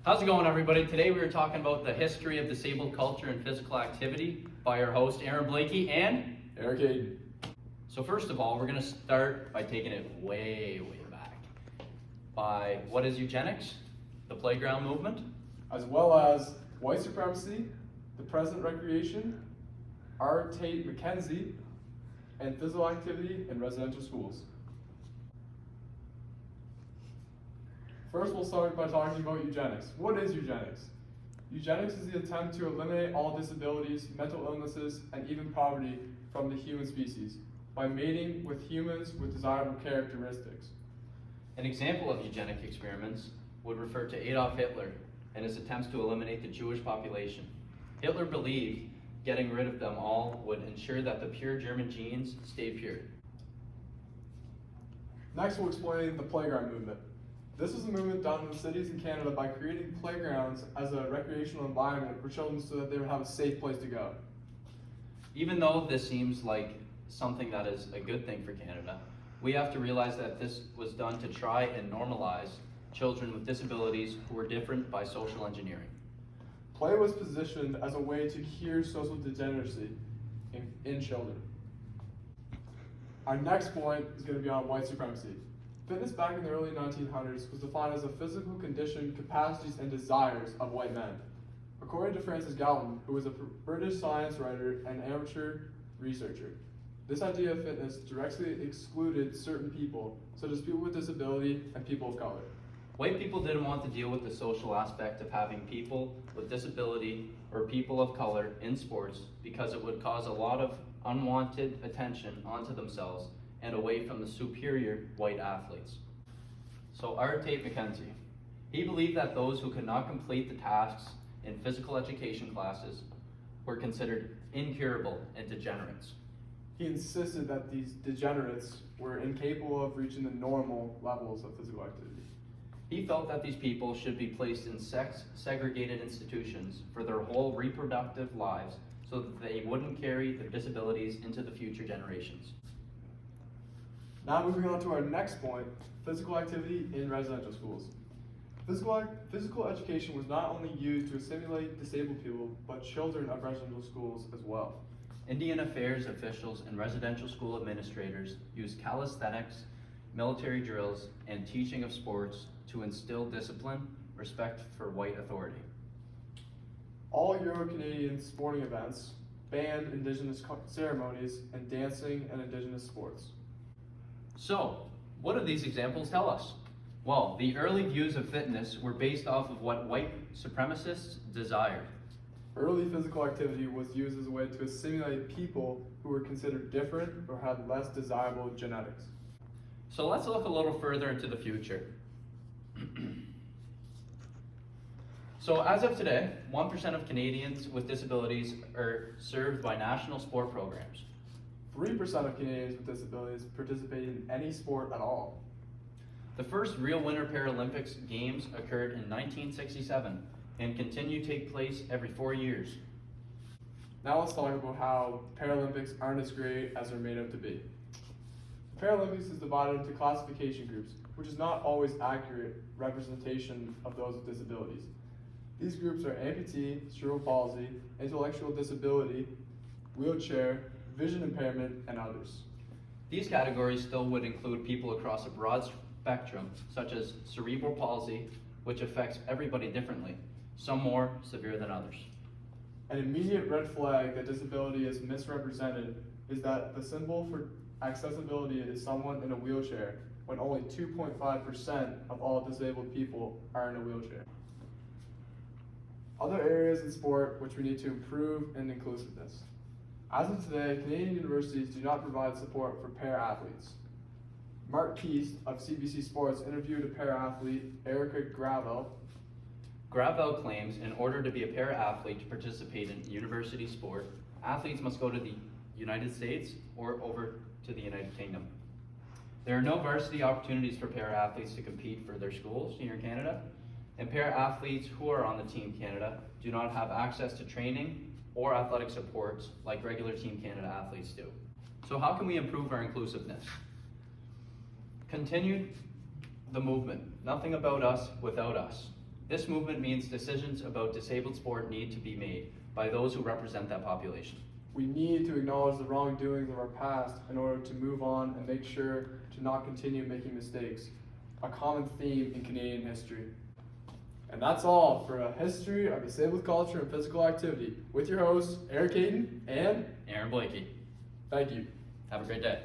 How's it going, everybody? Today we are talking about the history of disabled culture and physical activity by our host Aaron Blakey and Eric Hayden. So first of all, we're going to start by taking it way back by what is eugenics, the playground movement, As well as white supremacy, the present recreation, R. Tate McKenzie, and physical activity in residential schools. First, we'll start by talking about eugenics. What is eugenics? Eugenics is the attempt to eliminate all disabilities, mental illnesses, and even poverty from the human species by mating with humans with desirable characteristics. An example of eugenic experiments would refer to Adolf Hitler and his attempts to eliminate the Jewish population. Hitler believed getting rid of them all would ensure that the pure German genes stayed pure. Next, we'll explain the playground movement. This is a movement done in cities in Canada by creating playgrounds as a recreational environment for children so that they would have a safe place to go. Even though this seems like something that is a good thing for Canada, we have to realize that this was done to try and normalize children with disabilities who were different by social engineering. Play was positioned as a way to cure social degeneracy in children. Our next point is going to be on white supremacy. Fitness back in the early 1900s was defined as a physical condition, capacities, and desires of white men. According to Francis Galton, who was a British science writer and amateur researcher, this idea of fitness directly excluded certain people, such as people with disability and people of color. White people didn't want to deal with the social aspect of having people with disability or people of color in sports because it would cause a lot of unwanted attention onto themselves and away from the superior white athletes. So R. Tate McKenzie, he believed that those who could not complete the tasks in physical education classes were considered incurable and degenerates. He insisted that these degenerates were incapable of reaching the normal levels of physical activity. He felt that these people should be placed in sex-segregated institutions for their whole reproductive lives so that they wouldn't carry their disabilities into the future generations. Now moving on to our next point, physical activity in residential schools. Physical education was not only used to assimilate disabled people, but children of residential schools as well. Indian Affairs officials and residential school administrators used calisthenics, military drills, and teaching of sports to instill discipline, respect for white authority. All Euro-Canadian sporting events banned Indigenous ceremonies and dancing and Indigenous sports. So, what do these examples tell us? Well, the early views of fitness were based off of what white supremacists desired. Early physical activity was used as a way to assimilate people who were considered different or had less desirable genetics. So let's look a little further into the future. So as of today, 1% of Canadians with disabilities are served by national sport programs. 3% of Canadians with disabilities participate in any sport at all. The first real Winter Paralympics Games occurred in 1967 and continue to take place every 4 years. Now let's talk about how Paralympics aren't as great as they're made out to be. Paralympics is divided into classification groups, which is not always accurate representation of those with disabilities. These groups are amputee, cerebral palsy, intellectual disability, wheelchair, vision impairment, and others. These categories still would include people across a broad spectrum, such as cerebral palsy, which affects everybody differently, some more severe than others. An immediate red flag that disability is misrepresented is that the symbol for accessibility is someone in a wheelchair, when only 2.5% of all disabled people are in a wheelchair. Other areas in sport which we need to improve in inclusiveness. As of today, Canadian universities do not provide support for para-athletes. Mark Keast of CBC Sports interviewed a para-athlete, Erica Gravel. Gravel claims in order to be a para-athlete to participate in university sport, athletes must go to the United States or over to the United Kingdom. There are no varsity opportunities for para-athletes to compete for their schools here in Canada, and para-athletes who are on the Team Canada do not have access to training or athletic supports like regular Team Canada athletes do. So how can we improve our inclusiveness? Continue the movement. Nothing about us without us. This movement means decisions about disabled sport need to be made by those who represent that population. We need to acknowledge the wrongdoings of our past in order to move on and make sure to not continue making mistakes, a common theme in Canadian history. And that's all for a history of disabled culture and physical activity with your hosts, Eric Hayden and Aaron Blakey, thank you. have a great day.